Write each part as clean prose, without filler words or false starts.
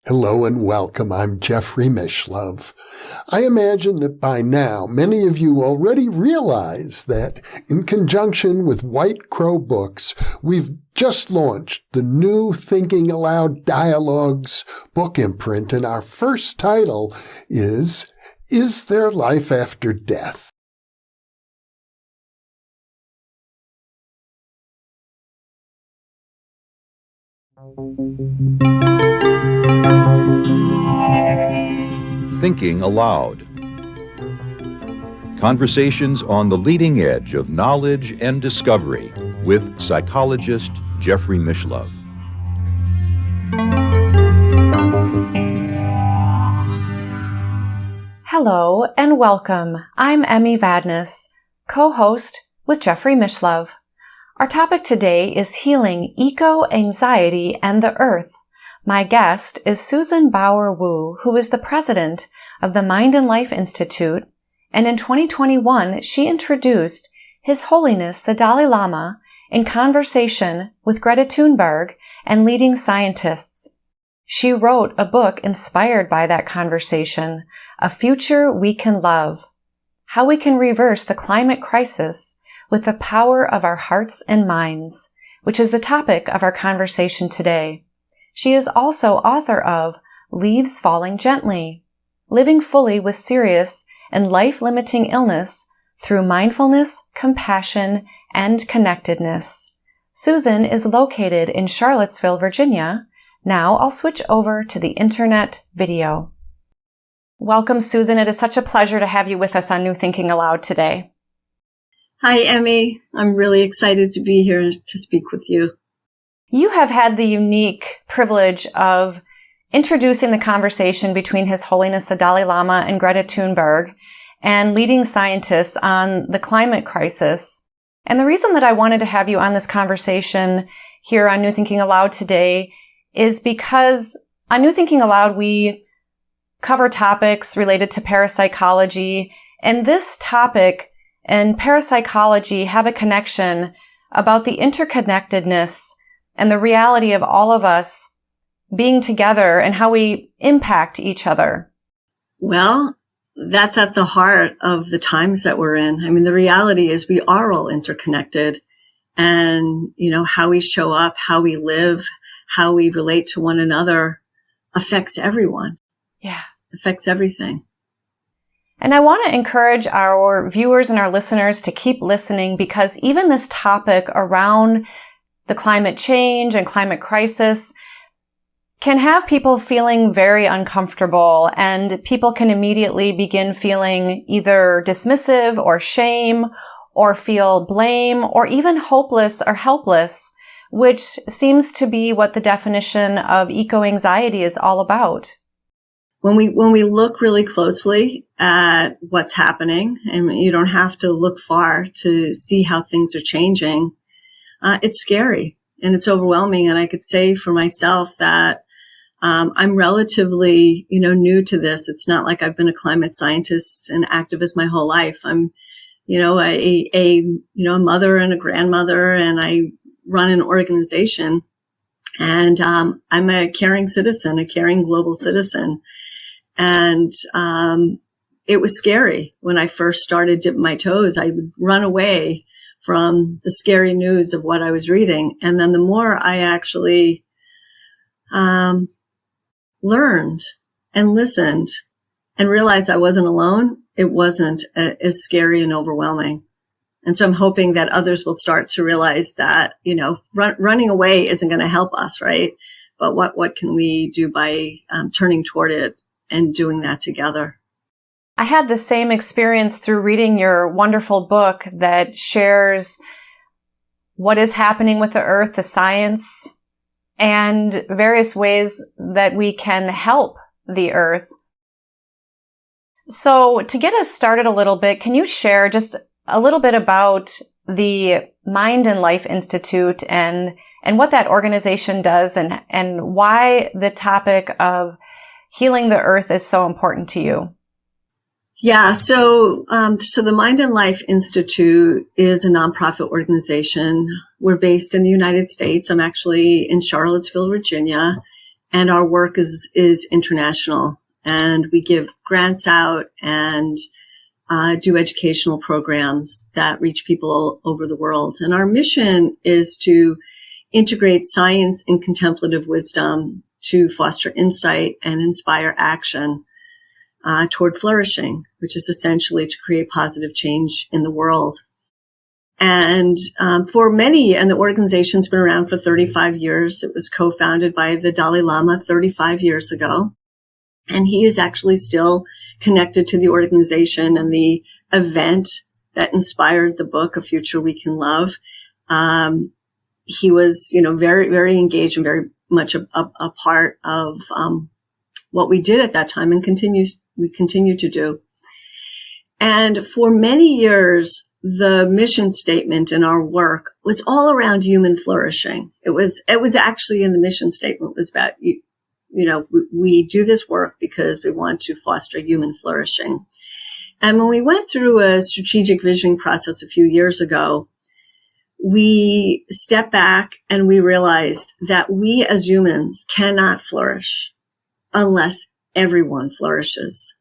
Hello and welcome. I'm Jeffrey Mishlove. I imagine that by now many of you already realize that in conjunction with White Crow Books, we've just launched the new Thinking Aloud Dialogues book imprint, and our first title is There Life After Death? Thinking Aloud. Conversations on the leading edge of knowledge and discovery with psychologist Jeffrey Mishlove. Hello and welcome. I'm Emmy Vadnais, co-host with Jeffrey Mishlove. Our topic today is healing eco-anxiety and the earth. My guest is Susan Bauer-Wu, who is the president of the Mind and Life Institute, and in 2021 she introduced His Holiness the Dalai Lama in conversation with Greta Thunberg and leading scientists. She wrote a book inspired by that conversation, A Future We Can Love, How We Can Reverse the Climate Crisis with the Power of Our Hearts and Minds, which is the topic of our conversation today. She is also author of Leaves Falling Gently, Living Fully with Serious and Life-Limiting Illness Through Mindfulness, Compassion, and Connectedness. Susan is located in Charlottesville, Virginia. Now I'll switch over to the internet video. Welcome, Susan. It is such a pleasure to have you with us on New Thinking Aloud today. Hi, Emmy. I'm really excited to be here to speak with you. You have had the unique privilege of introducing the conversation between His Holiness the Dalai Lama and Greta Thunberg and leading scientists on the climate crisis. And the reason that I wanted to have you on this conversation here on New Thinking Aloud today is because on New Thinking Aloud, we cover topics related to parapsychology, and this topic and parapsychology have a connection about the interconnectedness and the reality of all of us being together and how we impact each other. Well, that's at the heart of the times that we're in. I mean, the reality is we are all interconnected, and, how we show up, how we live, how we relate to one another affects everyone. Yeah. Affects everything. And I want to encourage our viewers and our listeners to keep listening, because even this topic around the climate change and climate crisis can have people feeling very uncomfortable, and people can immediately begin feeling either dismissive or shame or feel blame or even hopeless or helpless, which seems to be what the definition of eco-anxiety is all about. When we look really closely at what's happening, and you don't have to look far to see how things are changing, it's scary and it's overwhelming. And I could say for myself that I'm relatively, new to this. It's not like I've been a climate scientist and activist my whole life. I'm, a mother and a grandmother, and I run an organization, and I'm a caring citizen, a caring global citizen. And it was scary when I first started dipping my toes. I would run away from the scary news of what I was reading. And then the more I actually learned and listened and realized I wasn't alone, it wasn't as scary and overwhelming. And so I'm hoping that others will start to realize that, running away isn't going to help us, right? But what can we do by turning toward it and doing that together? I had the same experience through reading your wonderful book that shares what is happening with the earth, the science, and various ways that we can help the earth. So to get us started a little bit, can you share just a little bit about the Mind and Life Institute and what that organization does, and why the topic of healing the earth is so important to you? Yeah. So the Mind and Life Institute is a nonprofit organization. We're based in the United States. I'm actually in Charlottesville, Virginia. And our work is international, and we give grants out and do educational programs that reach people all over the world. And our mission is to integrate science and contemplative wisdom to foster insight and inspire action toward flourishing, which is essentially to create positive change in the world. And for many, and the organization's been around for 35 years. It was co-founded by the Dalai Lama 35 years ago. And he is actually still connected to the organization and the event that inspired the book, A Future We Can Love. He was, very, very engaged and very much a part of what we did at that time, and we continue to do. And for many years, the mission statement in our work was all around human flourishing. It was actually in the mission statement was about, we do this work because we want to foster human flourishing. And when we went through a strategic visioning process a few years ago, we stepped back and we realized that we as humans cannot flourish unless everyone flourishes.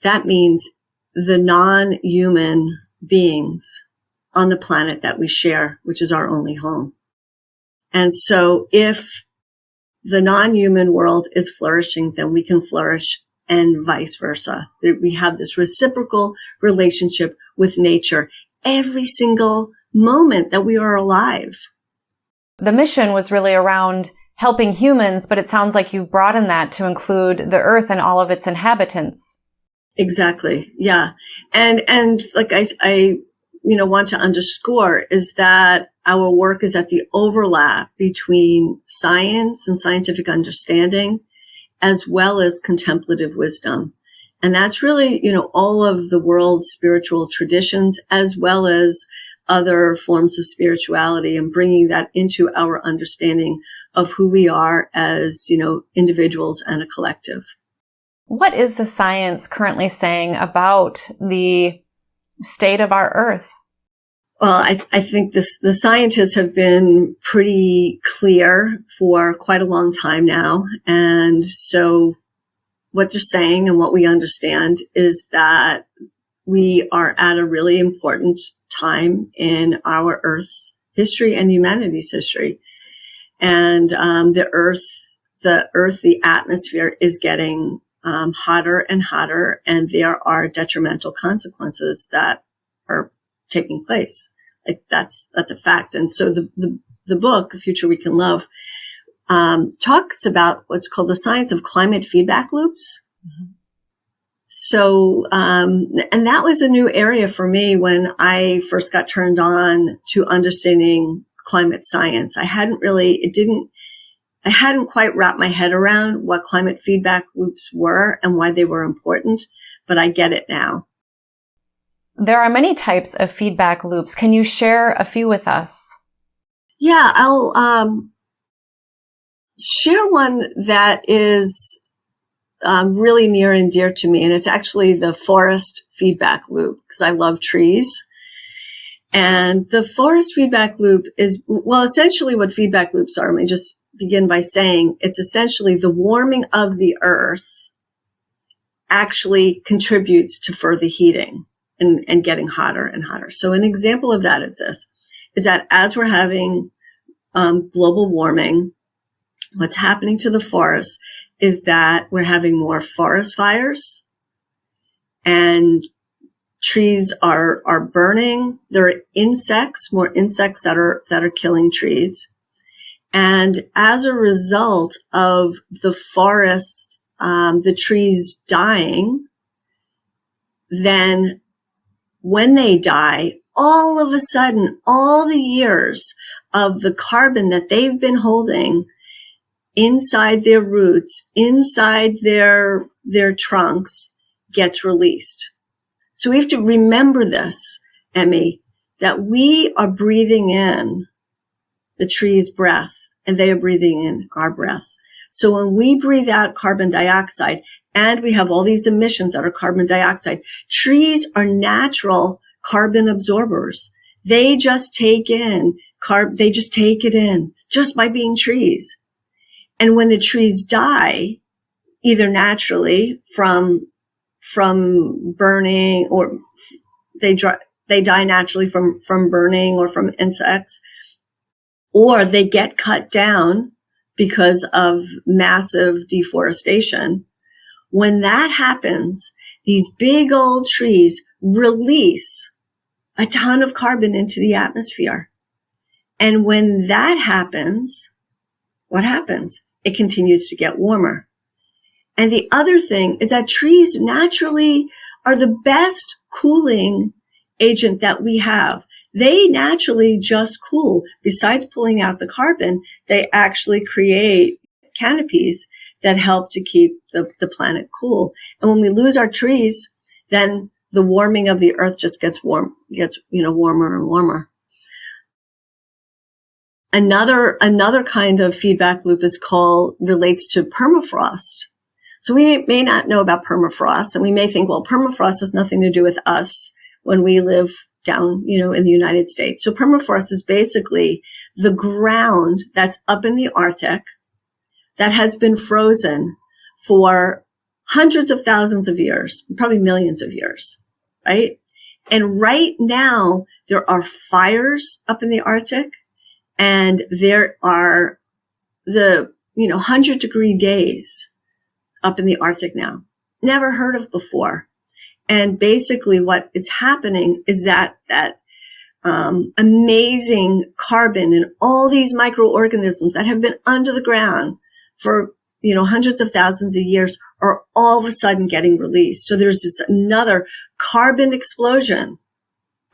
That means the non-human beings on the planet that we share, which is our only home. And so if the non-human world is flourishing, then we can flourish, and vice versa. We have this reciprocal relationship with nature every single moment that we are alive. The mission was really around helping humans, but it sounds like you've broadened that to include the earth and all of its inhabitants. Exactly. Yeah. And like I want to underscore is that our work is at the overlap between science and scientific understanding, as well as contemplative wisdom. And that's really, all of the world's spiritual traditions, as well as other forms of spirituality, and bringing that into our understanding of who we are as, individuals and a collective. What is the science currently saying about the state of our earth? Well, I think the scientists have been pretty clear for quite a long time now. And so what they're saying and what we understand is that we are at a really important time in our Earth's history and humanity's history. And the atmosphere is getting hotter and hotter, and there are detrimental consequences that are taking place. Like that's a fact. And so the book, A Future We Can Love, talks about what's called the science of climate feedback loops. Mm-hmm. So, and that was a new area for me when I first got turned on to understanding climate science. I hadn't quite wrapped my head around what climate feedback loops were and why they were important, but I get it now. There are many types of feedback loops. Can you share a few with us? Yeah, I'll share one that is really near and dear to me, and it's actually the forest feedback loop, because I love trees. And the forest feedback loop is, well, essentially what feedback loops are. Let me just begin by saying it's essentially the warming of the earth actually contributes to further heating and getting hotter and hotter. So an example of that is that as we're having global warming, what's happening to the forest is that we're having more forest fires, and trees are burning. There are more insects that are killing trees. And as a result of the forest, the trees dying, then when they die, all of a sudden, all the years of the carbon that they've been holding inside their roots, inside their trunks, gets released. So we have to remember this, Emmy, that we are breathing in the tree's breath and they are breathing in our breath. So when we breathe out carbon dioxide, and we have all these emissions that are carbon dioxide, trees are natural carbon absorbers. They just take it in just by being trees. And when the trees die, either naturally from burning, or they die naturally from burning or from insects, or they get cut down because of massive deforestation. When that happens, these big old trees release a ton of carbon into the atmosphere. And when that happens, what happens? It continues to get warmer. And the other thing is that trees naturally are the best cooling agent that we have. They naturally just cool. Besides pulling out the carbon, they actually create canopies that help to keep the planet cool. And when we lose our trees, then the warming of the earth just gets warmer and warmer. Another kind of feedback loop relates to permafrost. So we may not know about permafrost, and we may think, well, permafrost has nothing to do with us when we live down, in the United States. So permafrost is basically the ground that's up in the Arctic that has been frozen for hundreds of thousands of years, probably millions of years, right? And right now there are fires up in the Arctic, and there are the 100-degree days up in the Arctic now. Never heard of before. And basically what is happening is that amazing carbon and all these microorganisms that have been under the ground for, hundreds of thousands of years are all of a sudden getting released. So there's this another carbon explosion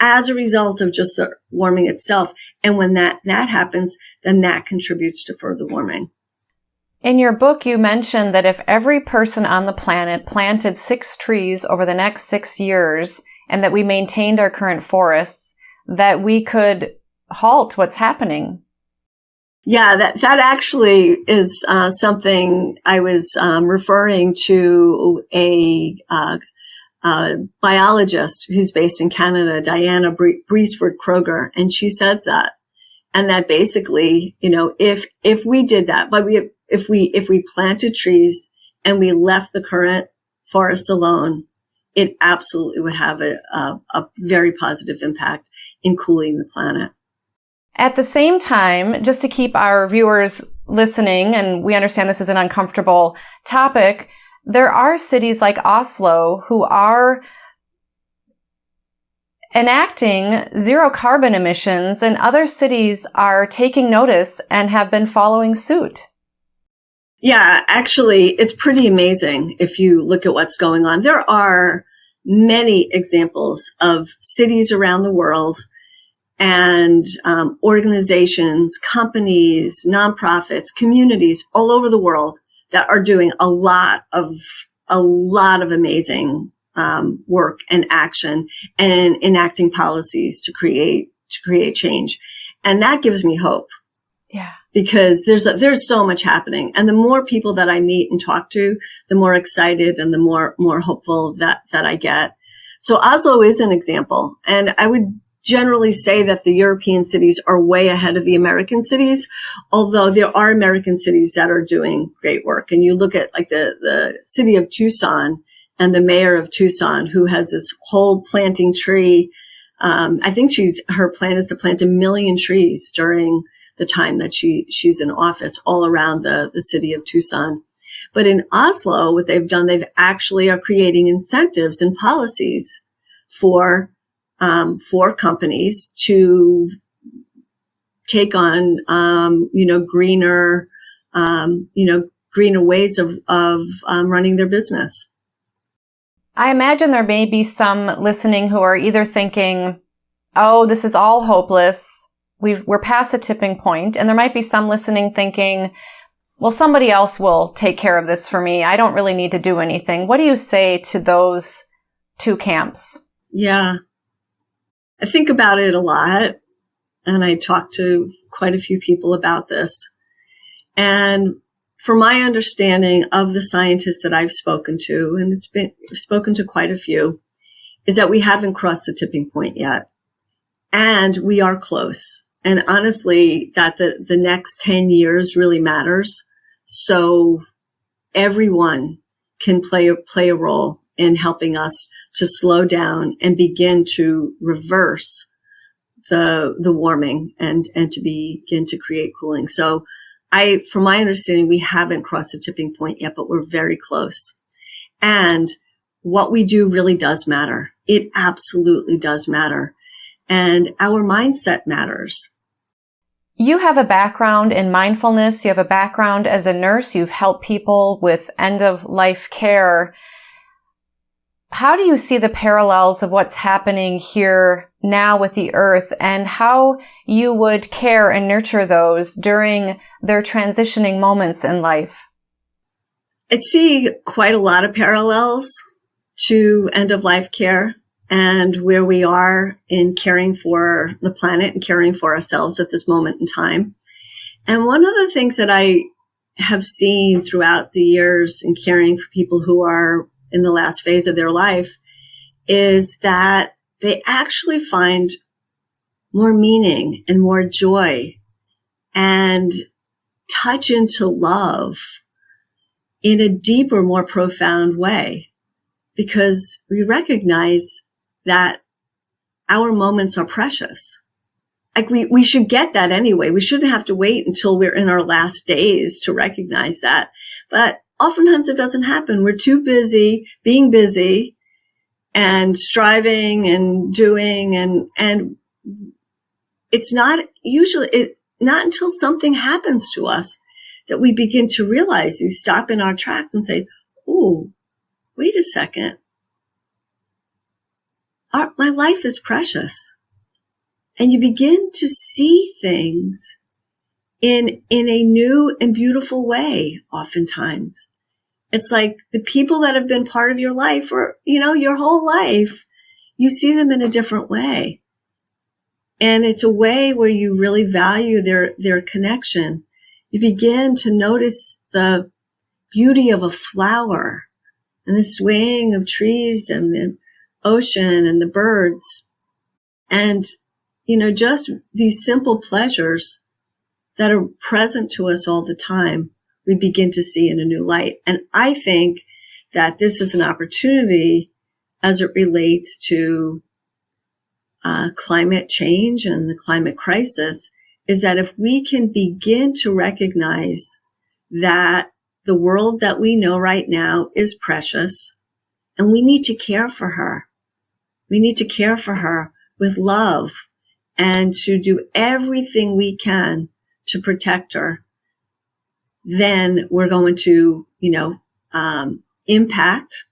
as a result of just the warming itself. And when that happens, then that contributes to further warming. In your book, you mentioned that if every person on the planet planted 6 trees over the next 6 years, and that we maintained our current forests, that we could halt what's happening. Yeah, that actually is something I was referring to a biologist who's based in Canada, Diana Beresford-Kroeger, and she says that. And that basically, if we did that, but if we planted trees and we left the current forests alone, it absolutely would have a very positive impact in cooling the planet. At the same time, just to keep our viewers listening, and we understand this is an uncomfortable topic, there are cities like Oslo who are enacting zero carbon emissions, and other cities are taking notice and have been following suit. Yeah, actually, it's pretty amazing if you look at what's going on. There are many examples of cities around the world and organizations, companies, nonprofits, communities all over the world that are doing a lot of amazing work and action and enacting policies to create change. And that gives me hope. Yeah. Because there's so much happening. And the more people that I meet and talk to, the more excited and the more hopeful that I get. So Oslo is an example. And I would generally say that the European cities are way ahead of the American cities, although there are American cities that are doing great work. And you look at like the city of Tucson and the mayor of Tucson, who has this whole planting tree. I think her plan is to plant 1 million trees during the time that she's in office all around the city of Tucson. But in Oslo, what they've done, they've actually are creating incentives and policies for companies to take on, greener ways of running their business. I imagine there may be some listening who are either thinking, oh, this is all hopeless. We're past the tipping point. And there might be some listening thinking, well, somebody else will take care of this for me. I don't really need to do anything. What do you say to those two camps? Yeah. I think about it a lot, and I talk to quite a few people about this. And from my understanding of the scientists that I've spoken to, and I've spoken to quite a few, is that we haven't crossed the tipping point yet. And we are close. And honestly, that the next 10 years really matters so everyone can play a role in helping us to slow down and begin to reverse the warming and to begin to create cooling. So from my understanding, we haven't crossed the tipping point yet, but we're very close. And what we do really does matter. It absolutely does matter. And our mindset matters. You have a background in mindfulness. You have a background as a nurse. You've helped people with end-of-life care. How do you see the parallels of what's happening here now with the earth, and how you would care and nurture those during their transitioning moments in life? I see quite a lot of parallels to end-of-life care and where we are in caring for the planet and caring for ourselves at this moment in time. And one of the things that I have seen throughout the years in caring for people who are in the last phase of their life is that they actually find more meaning and more joy and touch into love in a deeper, more profound way, because we recognize that our moments are precious. Like we should get that anyway. We shouldn't have to wait until we're in our last days to recognize that. But oftentimes it doesn't happen. We're too busy being busy and striving and doing, and it's not until something happens to us that we begin to realize, we stop in our tracks and say, "Ooh, wait a second. My life is precious." And you begin to see things in a new and beautiful way. Oftentimes it's like the people that have been part of your life or, your whole life, you see them in a different way. And it's a way where you really value their connection. You begin to notice the beauty of a flower and the swaying of trees and the ocean and the birds. And, just these simple pleasures that are present to us all the time, we begin to see in a new light. And I think that this is an opportunity as it relates to climate change and the climate crisis, is that if we can begin to recognize that the world that we know right now is precious and we need to care for her. We need to care for her with love and to do everything we can to protect her. Then we're going to, impact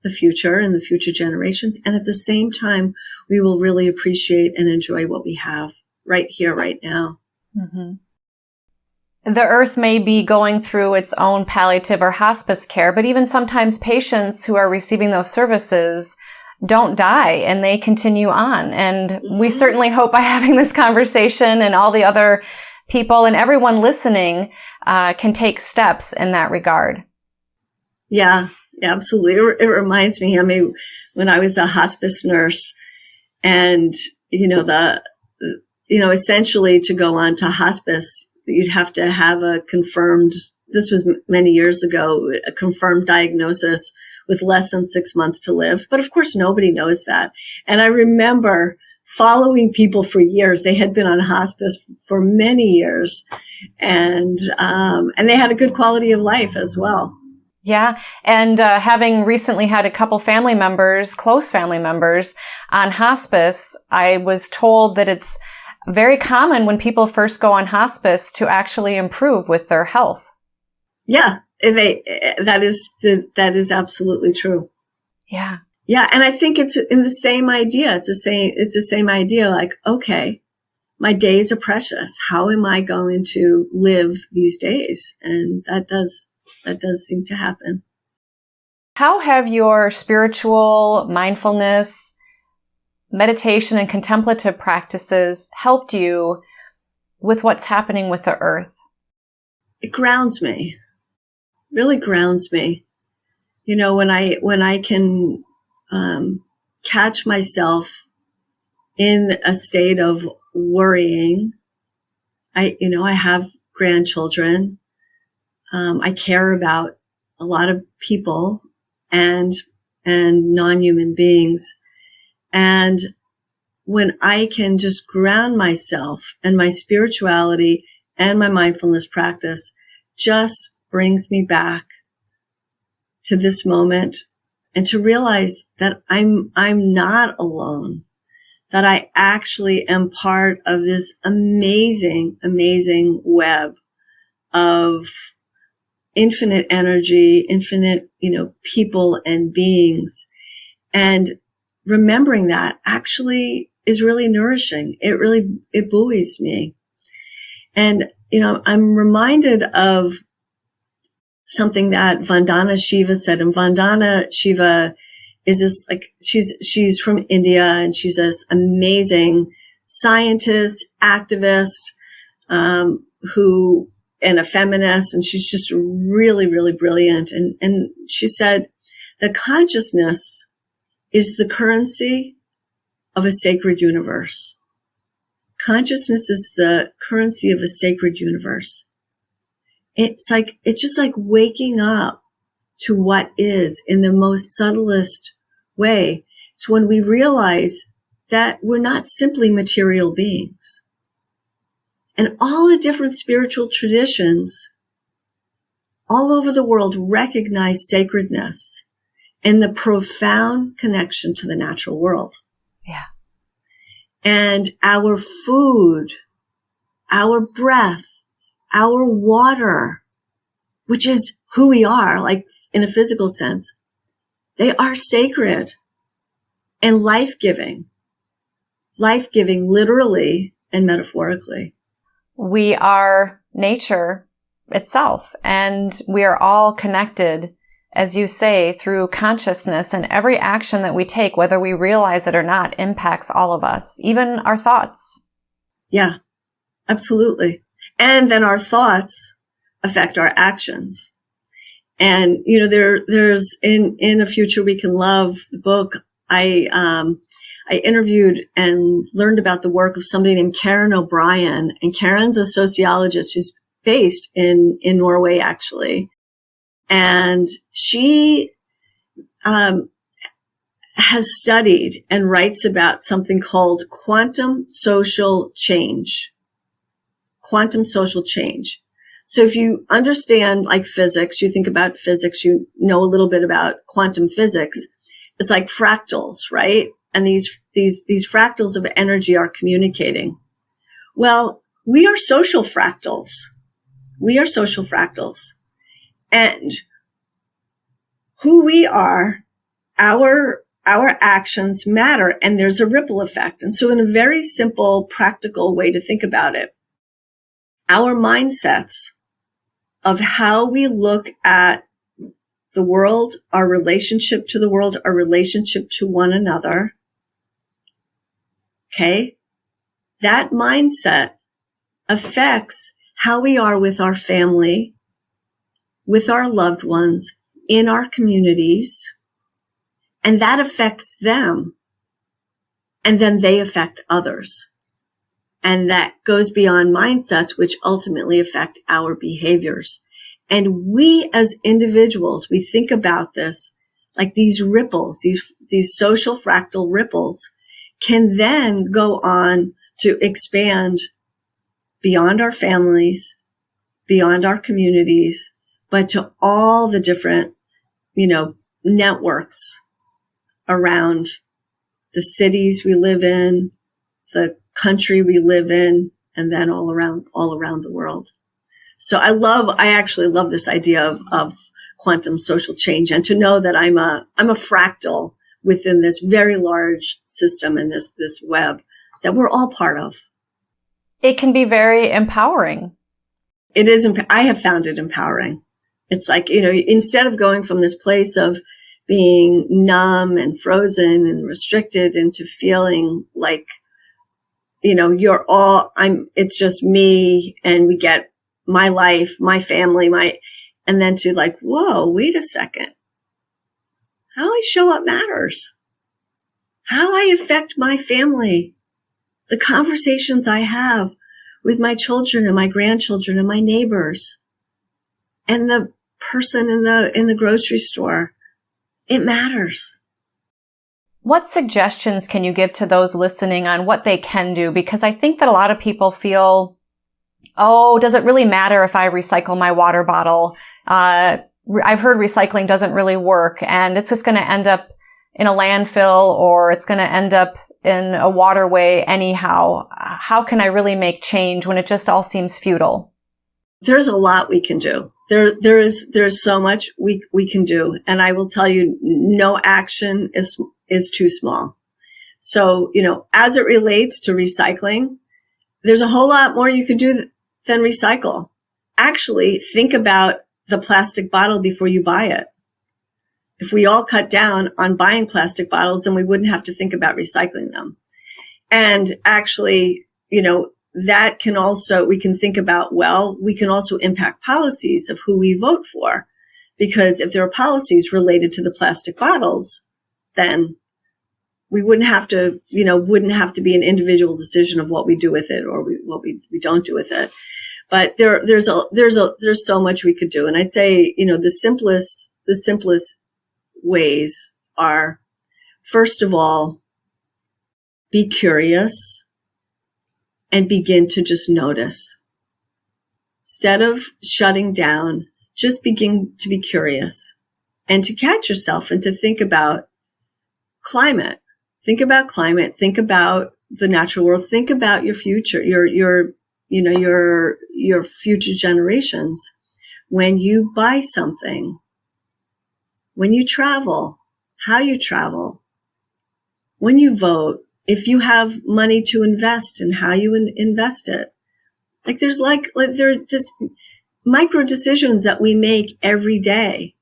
the future and the future generations. And at the same time, we will really appreciate and enjoy what we have right here, right now. Mm-hmm. The earth may be going through its own palliative or hospice care, but even sometimes patients who are receiving those services don't die and they continue on. And we certainly hope by having this conversation and all the other people and everyone listening can take steps in that regard. Yeah, absolutely. It reminds me, when I was a hospice nurse and, essentially to go on to hospice, you'd have to have this was many years ago, a confirmed diagnosis with less than 6 months to live. But of course, nobody knows that. And I remember following people for years. They had been on hospice for many years and they had a good quality of life as well. Yeah. And having recently had a couple close family members on hospice, I was told that it's very common when people first go on hospice to actually improve with their health. Yeah, that is absolutely true. Yeah. Yeah. And I think it's in the same idea. It's the same idea. Like, okay, my days are precious. How am I going to live these days? And that does seem to happen. How have your spiritual mindfulness, meditation, and contemplative practices helped you with what's happening with the earth? It grounds me, really grounds me. When I can catch myself in a state of worrying. I have grandchildren. I care about a lot of people and non-human beings. And when I can just ground myself and my spirituality and my mindfulness practice just brings me back to this moment and to realize that I'm not alone, that I actually am part of this amazing, amazing web of infinite energy, infinite, people and beings. And remembering that actually is really nourishing. It buoys me. And, I'm reminded of something that Vandana Shiva said. And Vandana Shiva is this, she's from India, and she's this amazing scientist, activist, and a feminist. And she's just really, really brilliant. And she said that consciousness is the currency of a sacred universe. Consciousness is the currency of a sacred universe. It's just like waking up to what is in the most subtlest way. It's when we realize that we're not simply material beings. And all the different spiritual traditions all over the world recognize sacredness and the profound connection to the natural world. Yeah. And our food, our breath, our water, which is who we are, like in a physical sense, they are sacred and life-giving literally and metaphorically. We are nature itself, and we are all connected, as you say, through consciousness, and every action that we take, whether we realize it or not, impacts all of us, even our thoughts. Yeah, absolutely. And then our thoughts affect our actions. And, there's in A Future We Can Love, the book, I interviewed and learned about the work of somebody named Karen O'Brien. And Karen's a sociologist who's based in Norway, actually. And she has studied and writes about something called quantum social change. Quantum social change. So if you understand like physics, you think about physics, you know a little bit about quantum physics. It's like fractals, right? And these fractals of energy are communicating. Well, we are social fractals. We are social fractals. And who we are, our actions matter, and there's a ripple effect. And so in a very simple, practical way to think about it, our mindsets of how we look at the world, our relationship to the world, our relationship to one another, okay, that mindset affects how we are with our family, with our loved ones, in our communities, and that affects them, and then they affect others. And that goes beyond mindsets, which ultimately affect our behaviors. And we as individuals, we think about this like these ripples, these social fractal ripples can then go on to expand beyond our families, beyond our communities, but to all the different, networks around the cities we live in, the country we live in, and then all around the world. So I actually love this idea of quantum social change, and to know that I'm a fractal within this very large system and this web that we're all part of. It can be very empowering. It is. I have found it empowering. It's like, instead of going from this place of being numb and frozen and restricted into feeling like, it's just me, and we get my life, my family, and then to like, whoa, wait a second. How I show up matters. How I affect my family, the conversations I have with my children and my grandchildren and my neighbors, and the person in the grocery store. It matters. What suggestions can you give to those listening on what they can do? Because I think that a lot of people feel, oh, does it really matter if I recycle my water bottle? I've heard recycling doesn't really work, and it's just going to end up in a landfill, or it's going to end up in a waterway anyhow. How can I really make change when it just all seems futile? There's a lot we can do. There's so much we can do. And I will tell you, no action is too small. So, as it relates to recycling, there's a whole lot more you can do than recycle. Actually, think about the plastic bottle before you buy it. If we all cut down on buying plastic bottles, then we wouldn't have to think about recycling them. And actually, that can also, we can think about, we can also impact policies of who we vote for. Because if there are policies related to the plastic bottles, then we wouldn't have to be an individual decision of what we do with it or what we don't do with it. But there's so much we could do. And I'd say, the simplest ways are, first of all, be curious and begin to just notice. Instead of shutting down, just begin to be curious and to catch yourself and to think about climate. Think about climate. Think about the natural world. Think about your future, your future generations. When you buy something, when you travel, how you travel, when you vote, if you have money to invest and how you invest it. There are just micro decisions that we make every day.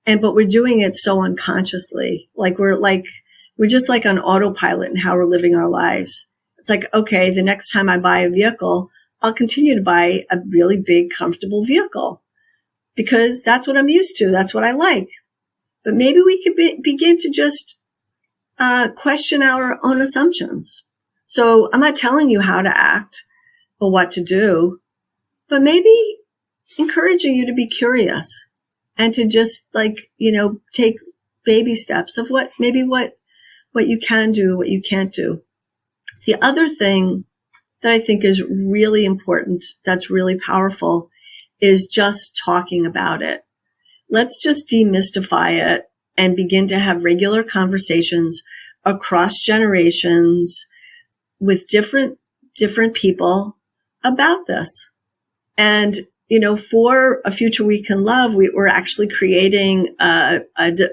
But we're doing it so unconsciously. We're just like on autopilot in how we're living our lives. It's like, okay, the next time I buy a vehicle, I'll continue to buy a really big, comfortable vehicle because that's what I'm used to. That's what I like. But maybe we could begin to just question our own assumptions. So I'm not telling you how to act or what to do, but maybe encouraging you to be curious and to just take baby steps of what you can do, what you can't do. The other thing that I think is really important, that's really powerful, is just talking about it. Let's just demystify it and begin to have regular conversations across generations with different people about this. And, for A Future We Can Love, we're actually creating a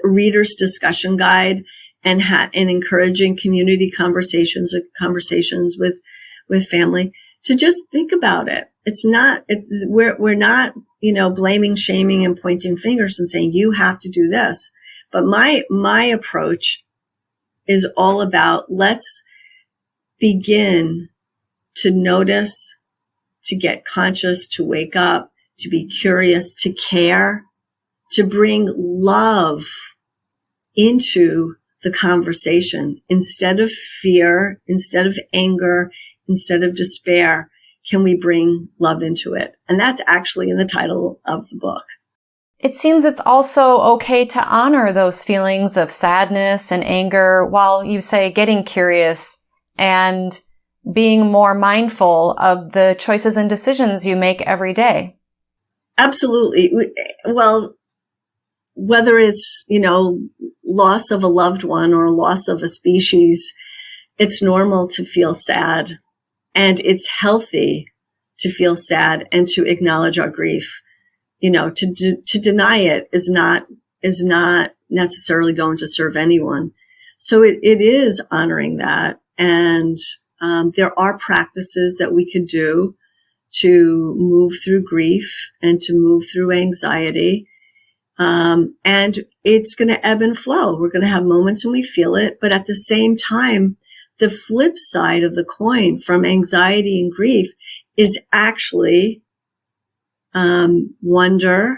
reader's discussion guide and encouraging community conversations with family to just think about it. We're not, blaming, shaming, and pointing fingers and saying, you have to do this. But my approach is all about, let's begin to notice, to get conscious, to wake up, to be curious, to care, to bring love into the conversation. Instead of fear, instead of anger, instead of despair, can we bring love into it? And that's actually in the title of the book. It seems it's also okay to honor those feelings of sadness and anger while you say getting curious and being more mindful of the choices and decisions you make every day. Absolutely. Well, whether it's, loss of a loved one or loss of a species, it's normal to feel sad, and it's healthy to feel sad and to acknowledge our grief. To deny it is not necessarily going to serve anyone. So it is honoring that. And, there are practices that we can do to move through grief and to move through anxiety. And it's going to ebb and flow. We're going to have moments when we feel it, but at the same time, the flip side of the coin from anxiety and grief is actually wonder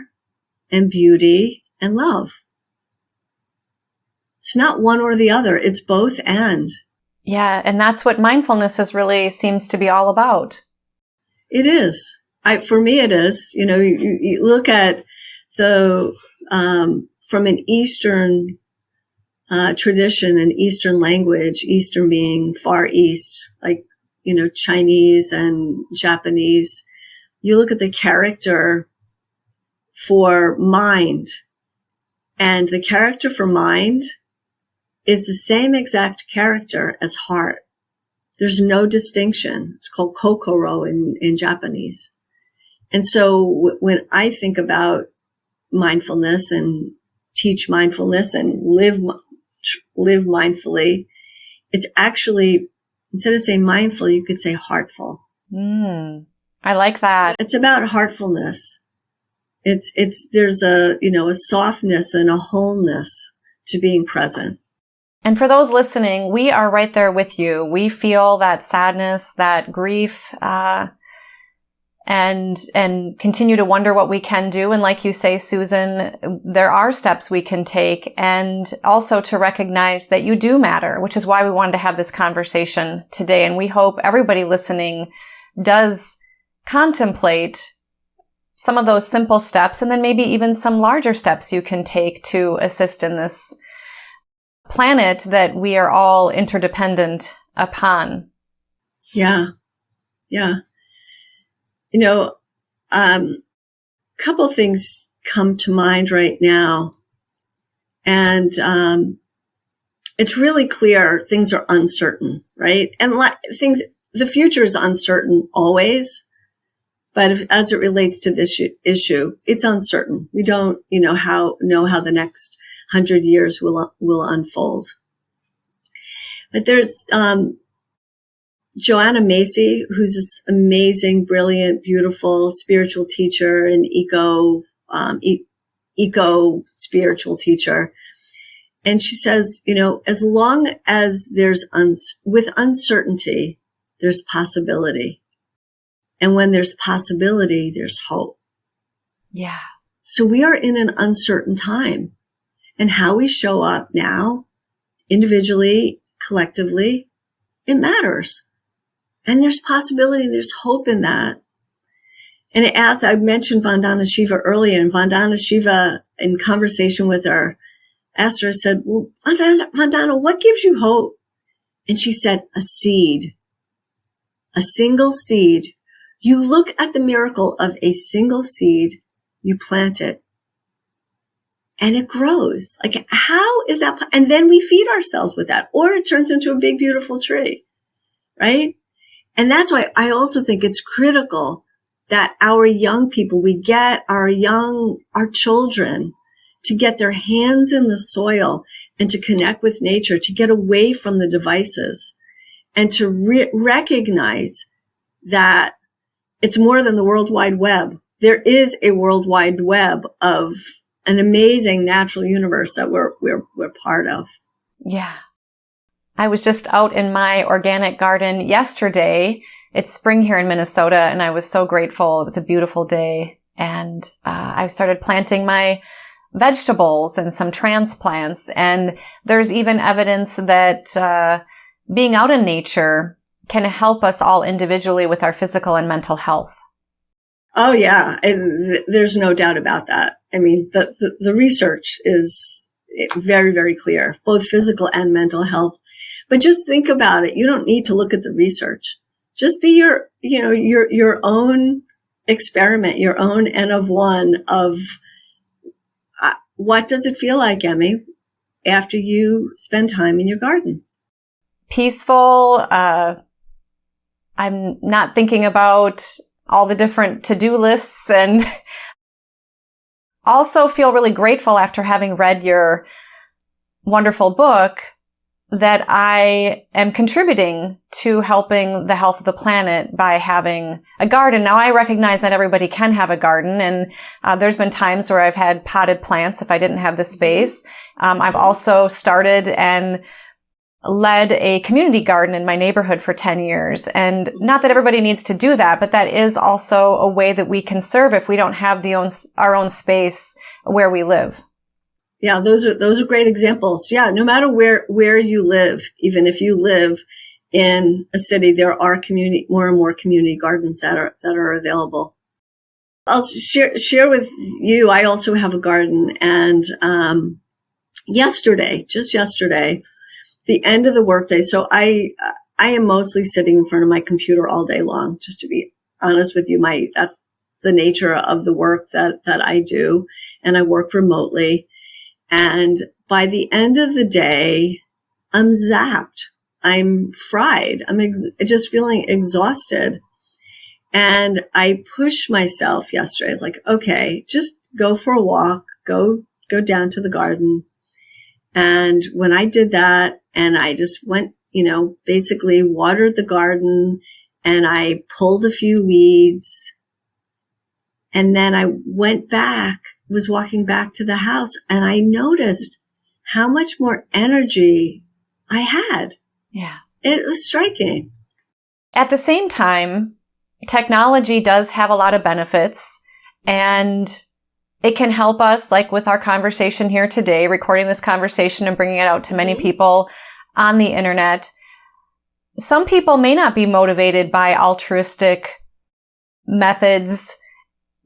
and beauty and love. It's not one or the other. It's both and. Yeah, and that's what mindfulness really seems to be all about. It is. For me, it is. You look at the from an Eastern tradition and Eastern language, Eastern being Far East, like Chinese and Japanese. You look at the character for mind, and the character for mind is the same exact character as heart. There's no distinction. It's called kokoro in Japanese. And so when I think about mindfulness and teach mindfulness and live mindfully, it's actually, instead of saying mindful, you could say heartful. I like that. It's about heartfulness. There's a softness and a wholeness to being present. And for those listening, we are right there with you. We feel that sadness, that grief, and continue to wonder what we can do. And like you say, Susan, there are steps we can take, and also to recognize that you do matter, which is why we wanted to have this conversation today. And we hope everybody listening does contemplate some of those simple steps, and then maybe even some larger steps you can take to assist in this planet that we are all interdependent upon. Yeah. Couple things come to mind right now. And it's really clear things are uncertain, right? And the future is uncertain always. But as it relates to this issue, it's uncertain. We don't, know how the next 100 years will unfold. But there's Joanna Macy, who's this amazing, brilliant, beautiful spiritual teacher and eco spiritual teacher. And she says, as long as there's with uncertainty, there's possibility. And when there's possibility, there's hope. Yeah. So we are in an uncertain time, and how we show up now, individually, collectively, it matters. And there's possibility, there's hope in that. And I mentioned Vandana Shiva earlier, and Vandana Shiva, in conversation with her, asked her, said, well, Vandana, what gives you hope? And she said, a seed, a single seed. You look at the miracle of a single seed, you plant it, and it grows. Like, how is that? And then we feed ourselves with that, or it turns into a big, beautiful tree, right? And that's why I also think it's critical that our young people, we get our children to get their hands in the soil and to connect with nature, to get away from the devices, and to recognize that it's more than the World Wide Web. There is a World Wide Web of an amazing natural universe that we're part of. Yeah. I was just out in my organic garden yesterday. It's spring here in Minnesota, and I was so grateful. It was a beautiful day. And I started planting my vegetables and some transplants. And there's even evidence that being out in nature can help us all individually with our physical and mental health. Oh, yeah. And there's no doubt about that. I mean, the research is very, very clear, both physical and mental health. But just think about it. You don't need to look at the research. Just be your own experiment, your own N of one of what does it feel like, Emmy, after you spend time in your garden? Peaceful. I'm not thinking about all the different to-do lists, and also feel really grateful after having read your wonderful book that I am contributing to helping the health of the planet by having a garden. Now, I recognize that everybody can have a garden, and there's been times where I've had potted plants if I didn't have the space. I've also started and led a community garden in my neighborhood for 10 years. And not that everybody needs to do that, but that is also a way that we can serve if we don't have our own space where we live. Yeah, those are great examples. Yeah, no matter where you live, even if you live in a city, there are more and more community gardens that are available. I'll share with you. I also have a garden, and just yesterday, the end of the workday. So I am mostly sitting in front of my computer all day long. Just to be honest with you, that's the nature of the work that I do, and I work remotely. And by the end of the day, I'm zapped. I'm fried. I'm just feeling exhausted. And I pushed myself yesterday. I was like, okay, just go for a walk, go down to the garden. And when I did that, and I just went, basically watered the garden, and I pulled a few weeds, and then I was walking back to the house, and I noticed how much more energy I had. Yeah. It was striking. At the same time, technology does have a lot of benefits, and it can help us, like with our conversation here today, recording this conversation and bringing it out to many people on the internet. Some people may not be motivated by altruistic methods.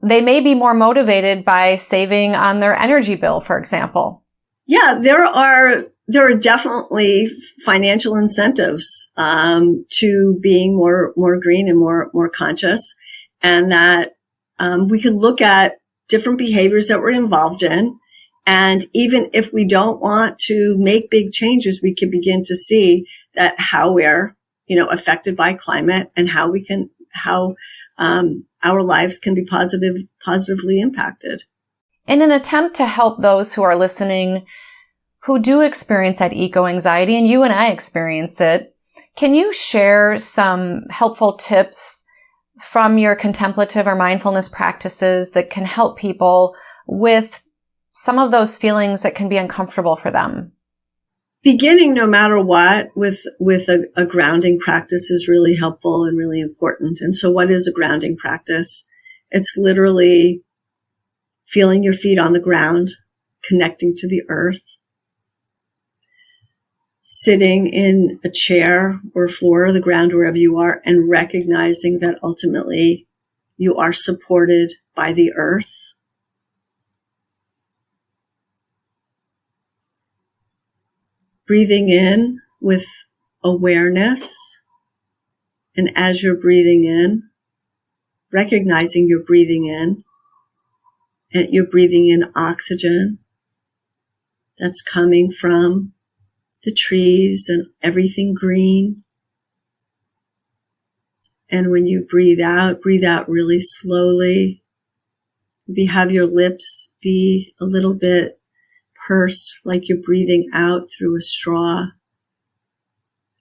They may be more motivated by saving on their energy bill, for example. Yeah, there are definitely financial incentives to being more green and more conscious, and that we could look at different behaviors that we're involved in, and even if we don't want to make big changes, we can begin to see that how we're affected by climate, and how our lives can be positively impacted. In an attempt to help those who are listening who do experience that eco-anxiety, and you and I experience it, can you share some helpful tips from your contemplative or mindfulness practices that can help people with some of those feelings that can be uncomfortable for them? Beginning, no matter what, with a grounding practice is really helpful and really important. And so what is a grounding practice? It's literally feeling your feet on the ground, connecting to the earth, sitting in a chair or floor or the ground, wherever you are, and recognizing that ultimately you are supported by the earth. Breathing in with awareness, and as you're breathing in, recognizing you're breathing in, and you're breathing in oxygen that's coming from the trees and everything green. And when you breathe out really slowly. Maybe have your lips be a little bit pursed, like you're breathing out through a straw.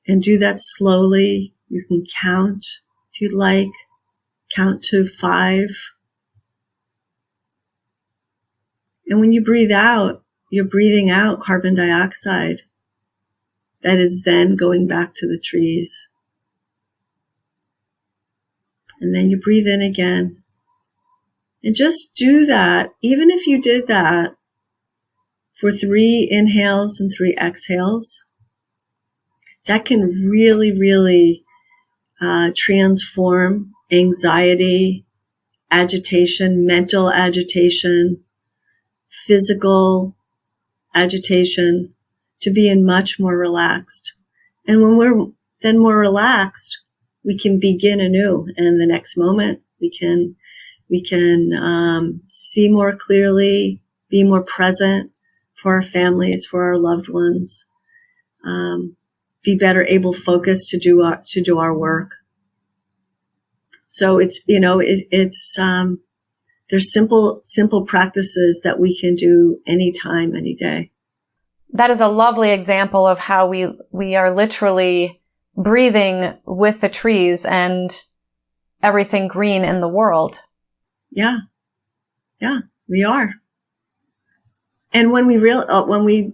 And do that slowly. You can count if you'd like. Count to 5. And when you breathe out, you're breathing out carbon dioxide that is then going back to the trees. And then you breathe in again. And just do that, even if you did that for 3 inhales and 3 exhales, that can really, really transform anxiety, agitation, mental agitation, physical agitation, to be in much more relaxed. And when we're then more relaxed, we can begin anew. And the next moment, we can see more clearly, be more present for our families, for our loved ones, be better able focused to do our work. So there's simple practices that we can do anytime, any day. That is a lovely example of how we are literally breathing with the trees and everything green in the world. Yeah, we are. And when we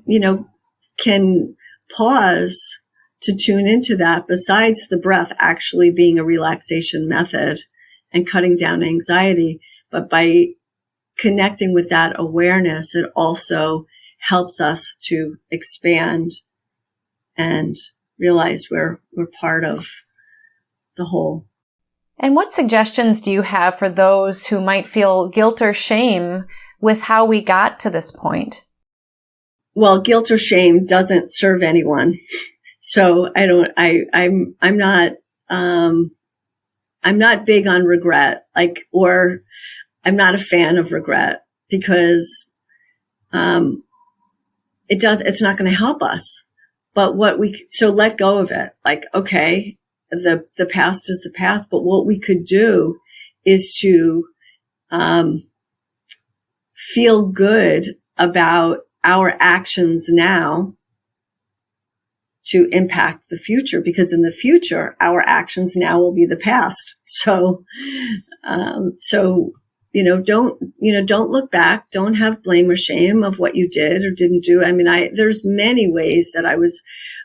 can pause to tune into that, besides the breath actually being a relaxation method and cutting down anxiety, but by connecting with that awareness, it also helps us to expand and realize we're part of the whole. And what suggestions do you have for those who might feel guilt or shame with how we got to this point? Well, guilt or shame doesn't serve anyone. So I'm not big on regret, or I'm not a fan of regret because, it's not going to help us. But so let go of it. Okay, the past is the past, but what we could do is to, feel good about our actions now to impact the future, because in the future, our actions now will be the past. So, don't look back. Don't have blame or shame of what you did or didn't do. I mean, there's many ways that I was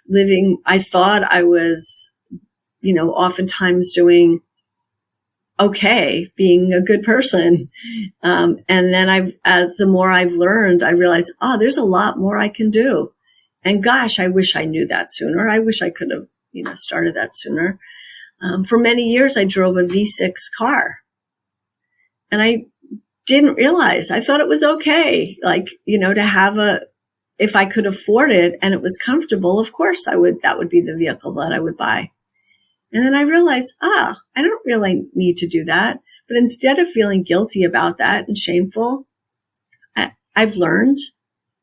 living. I thought I was, oftentimes doing okay, being a good person. And then the more I've learned, I realized, there's a lot more I can do. And gosh, I wish I knew that sooner. I wish I could have, started that sooner. For many years, I drove a V6 car. And I didn't realize, I thought it was okay, to have if I could afford it and it was comfortable, of course that would be the vehicle that I would buy. And then I realized, I don't really need to do that. But instead of feeling guilty about that and shameful, I've learned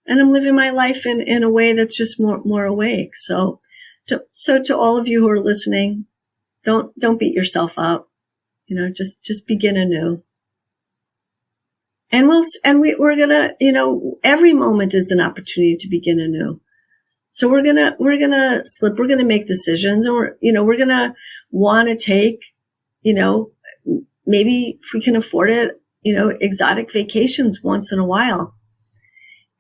and I'm living my life in a way that's just more awake. So to all of you who are listening, don't beat yourself up, just begin anew. And we're gonna, every moment is an opportunity to begin anew. So we're gonna slip, we're gonna make decisions, and we're gonna want to take, maybe if we can afford it, exotic vacations once in a while,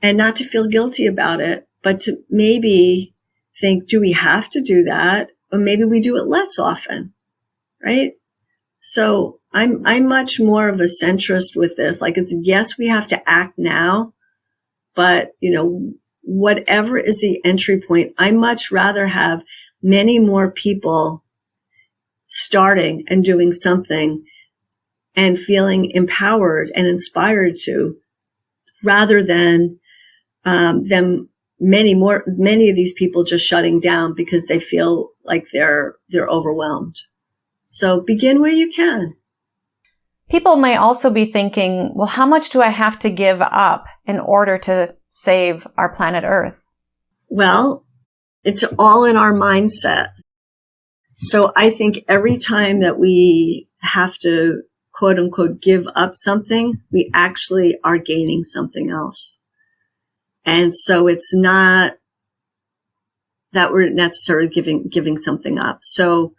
and not to feel guilty about it, but to maybe think, do we have to do that? Or maybe we do it less often, right? So I'm much more of a centrist with this. Yes, we have to act now, but, whatever is the entry point, I much rather have many more people starting and doing something and feeling empowered and inspired to, rather than many of these people just shutting down because they feel like they're overwhelmed. So begin where you can. People may also be thinking, well, how much do I have to give up in order to save our planet Earth? Well, it's all in our mindset. So I think every time that we have to, quote unquote, give up something, we actually are gaining something else. And so it's not that we're necessarily giving something up. So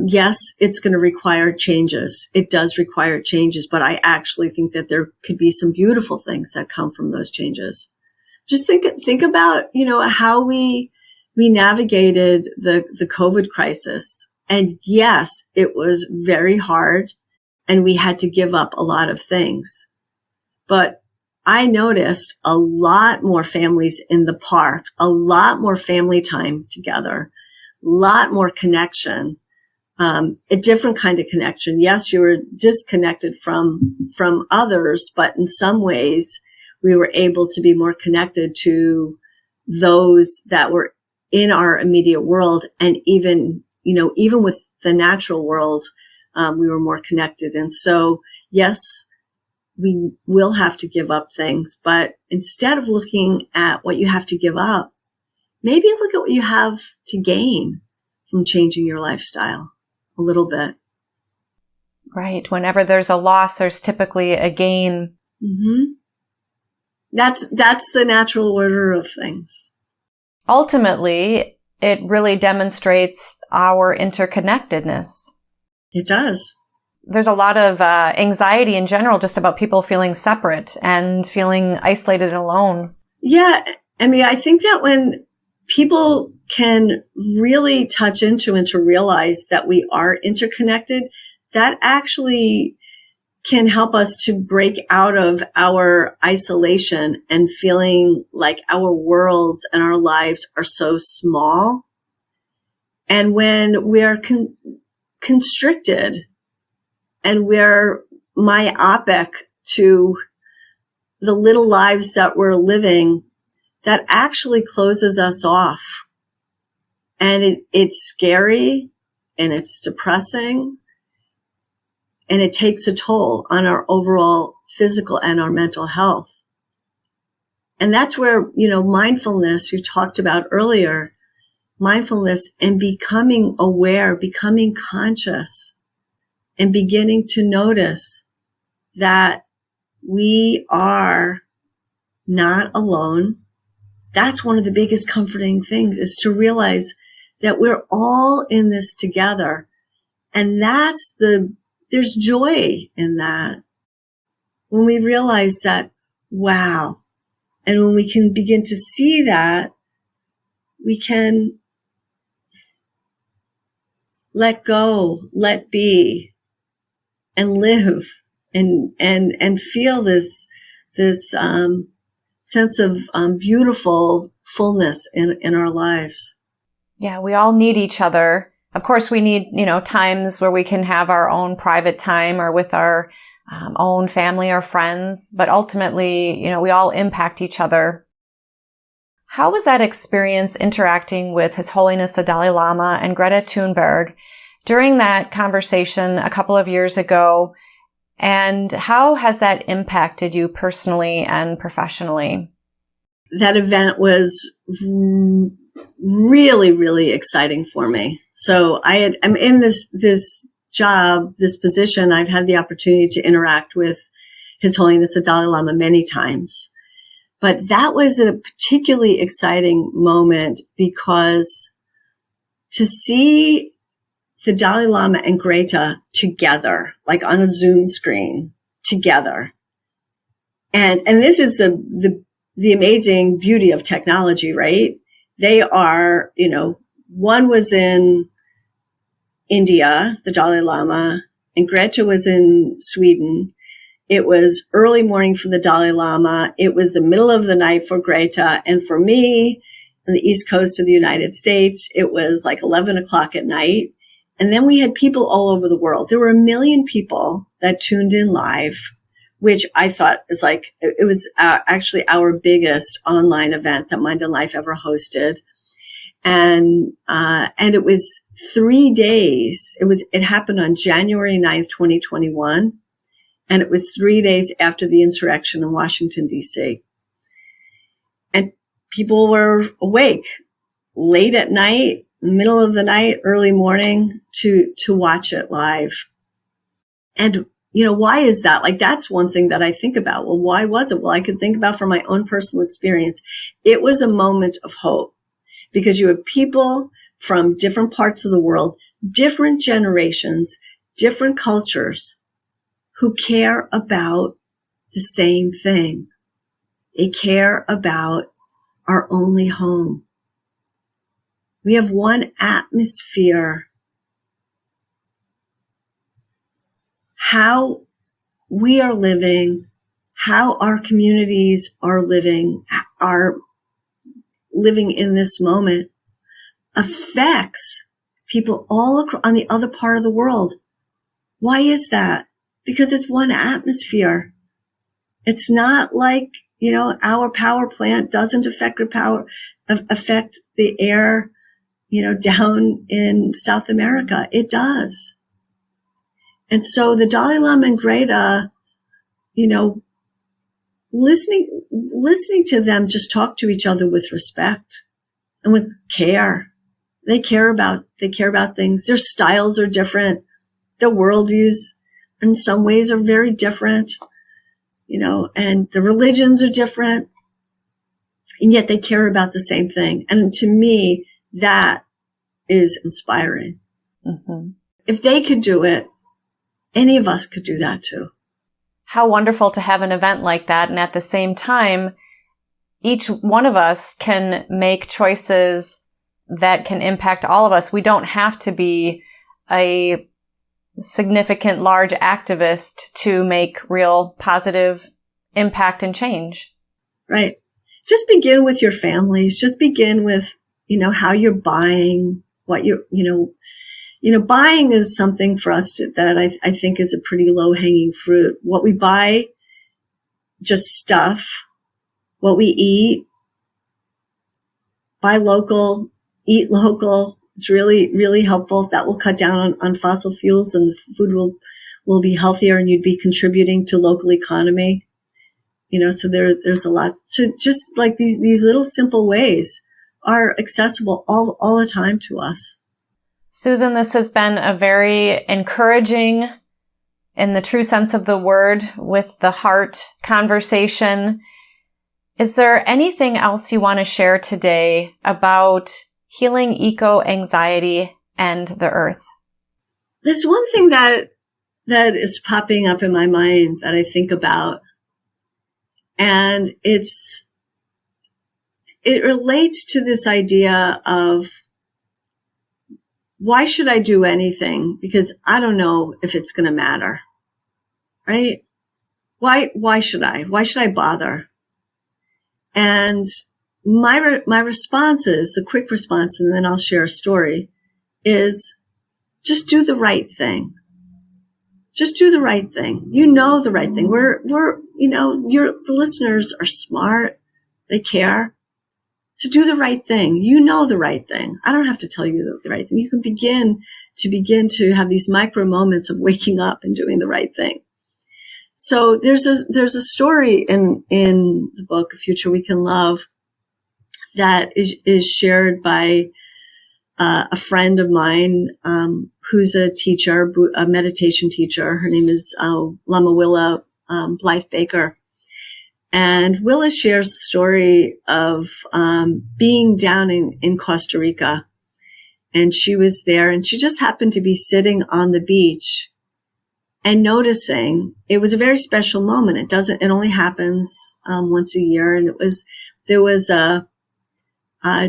yes, it's going to require changes. It does require changes, but I actually think that there could be some beautiful things that come from those changes. Just think about, how we navigated the COVID crisis. And yes, it was very hard and we had to give up a lot of things. But I noticed a lot more families in the park, a lot more family time together, a lot more connection. A different kind of connection. Yes, you were disconnected from others, but in some ways we were able to be more connected to those that were in our immediate world. And even with the natural world, we were more connected. And so, yes, we will have to give up things, but instead of looking at what you have to give up, maybe look at what you have to gain from changing your lifestyle a little bit. Right. Whenever there's a loss, there's typically a gain. Mm-hmm. That's the natural order of things. Ultimately, it really demonstrates our interconnectedness. It does. There's a lot of anxiety in general just about people feeling separate and feeling isolated and alone. Yeah. I mean, I think that when people can really touch into and to realize that we are interconnected, that actually can help us to break out of our isolation and feeling like our worlds and our lives are so small. And when we are constricted and we're myopic to the little lives that we're living, that actually closes us off. And it's scary and it's depressing and it takes a toll on our overall physical and our mental health. And that's where, mindfulness you talked about earlier, mindfulness and becoming aware, becoming conscious and beginning to notice that we are not alone. That's one of the biggest comforting things, is to realize that we're all in this together. And there's joy in that. When we realize that, wow. And when we can begin to see that, we can let go, let be, and live and feel this sense of beautiful fullness in our lives. Yeah, we all need each other. Of course, we need, times where we can have our own private time or with our own family or friends, but ultimately, we all impact each other. How was that experience interacting with His Holiness the Dalai Lama and Greta Thunberg during that conversation a couple of years ago? And how has that impacted you personally and professionally? That event was really, really exciting for me. So I'm in this job, this position. I've had the opportunity to interact with His Holiness the Dalai Lama many times. But that was a particularly exciting moment because to see the Dalai Lama and Greta together, like on a Zoom screen together. And this is the amazing beauty of technology, right? They are, one was in India, the Dalai Lama, and Greta was in Sweden. It was early morning for the Dalai Lama. It was the middle of the night for Greta. And for me, on the East Coast of the United States, it was like 11 o'clock at night. And then we had people all over the world. There were 1 million people that tuned in live, which I thought is it was actually our biggest online event that Mind and Life ever hosted. And it was 3 days. It happened on January 9th, 2021. And it was 3 days after the insurrection in Washington, D.C. And people were awake late at night, middle of the night, early morning to watch it live. And, why is that? That's one thing that I think about. Well, why was it? Well, I could think about from my own personal experience. It was a moment of hope because you have people from different parts of the world, different generations, different cultures who care about the same thing. They care about our only home. We have one atmosphere. How we are living, how our communities are living in this moment affects people all on the other part of the world. Why is that? Because it's one atmosphere. It's not like, our power plant doesn't affect the air, down in South America. It does. And so the Dalai Lama and Greta, listening to them just talk to each other with respect and with care. They care about things. Their styles are different. Their worldviews in some ways are very different, and the religions are different. And yet they care about the same thing. And to me, that is inspiring. Mm-hmm. If they could do it, any of us could do that too. How wonderful to have an event like that. And at the same time, each one of us can make choices that can impact all of us. We don't have to be a significant, large activist to make real positive impact and change. Right. Just begin with your families. Just begin with, how you're buying, what Buying is something for us that I think is a pretty low hanging fruit. What we buy, just stuff. What we eat, buy local, eat local. It's really, really helpful. That will cut down on fossil fuels, and the food will be healthier, and you'd be contributing to local economy. So there's a lot. So just like these little simple ways are accessible all the time to us. Susan, this has been a very encouraging, in the true sense of the word, with the heart conversation. Is there anything else you want to share today about healing eco-anxiety and the earth? There's one thing that is popping up in my mind that I think about, and it relates to this idea of, why should I do anything? Because I don't know if it's going to matter, right? Why should I? Why should I bother? And my response is, the quick response, and then I'll share a story, is just do the right thing. Just do the right thing. You know the right thing. The listeners are smart. They care. So do the right thing. You know the right thing. I don't have to tell you the right thing. You can begin to have these micro moments of waking up and doing the right thing. So there's a story in the book, A Future We Can Love, that is shared by a friend of mine, who's a teacher, a meditation teacher. Her name is Lama Willa Blythe Baker. And Willa shares the story of being down in Costa Rica. And she was there, and she just happened to be sitting on the beach and noticing. It was a very special moment. It only happens once a year. And there was a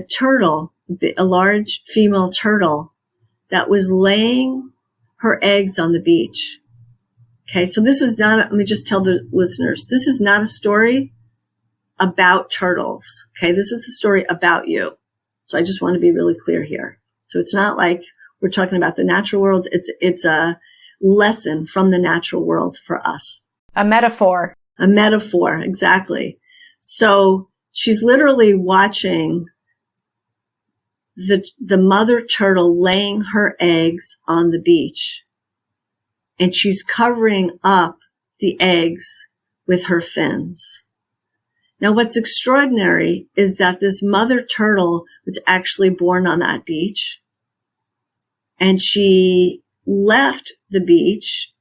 turtle, a large female turtle, that was laying her eggs on the beach. Okay, so this is not, let me just tell the listeners, this is not a story about turtles. Okay, this is a story about you. So I just want to be really clear here. So it's not like we're talking about the natural world. It's a lesson from the natural world for us. A metaphor. A metaphor, exactly. So she's literally watching the mother turtle laying her eggs on the beach. And she's covering up the eggs with her fins. Now, what's extraordinary is that this mother turtle was actually born on that beach. And she left the beach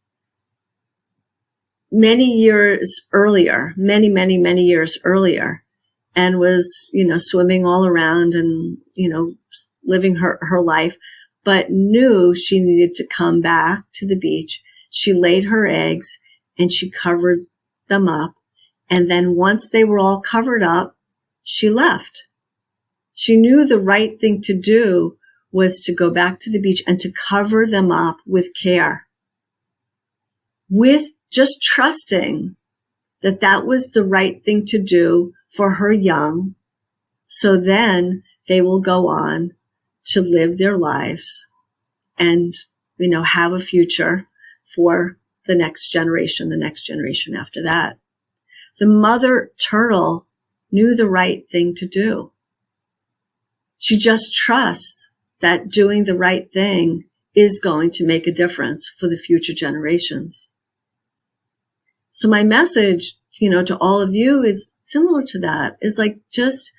many years earlier, many years earlier, and was, swimming all around and, living her life, but knew she needed to come back to the beach. She laid her eggs and she covered them up. And then once they were all covered up, she left. She knew the right thing to do was to go back to the beach and to cover them up with care, with just trusting that that was the right thing to do for her young. So then they will go on to live their lives and, have a future for the next generation after that. The mother turtle knew the right thing to do. She just trusts that doing the right thing is going to make a difference for the future generations. So my message, to all of you is similar to that. Is like, just,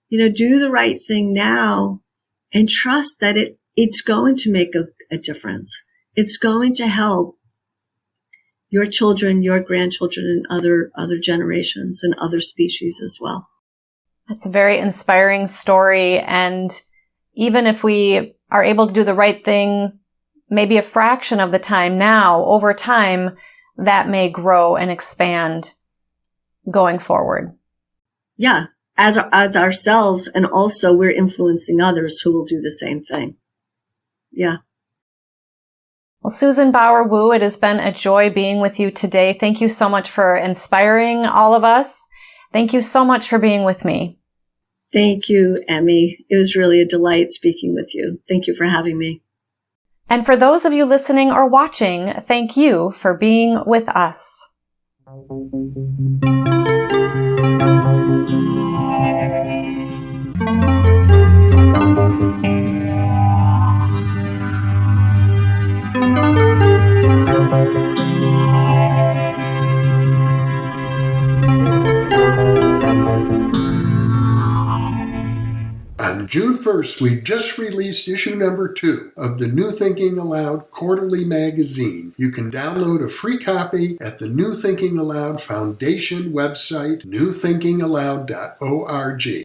do the right thing now and trust that it's going to make a difference. It's going to help your children, your grandchildren, and other generations and other species as well. That's a very inspiring story. And even if we are able to do the right thing, maybe a fraction of the time now, over time, that may grow and expand going forward. Yeah, as ourselves, and also we're influencing others who will do the same thing. Yeah. Well, Susan Bauer-Wu, it has been a joy being with you today. Thank you so much for inspiring all of us. Thank you so much for being with me. Thank you, Emmy. It was really a delight speaking with you. Thank you for having me. And for those of you listening or watching, thank you for being with us. On June 1st, we just released issue number 2 of the New Thinking Aloud quarterly magazine. You can download a free copy at the New Thinking Aloud Foundation website, newthinkingaloud.org.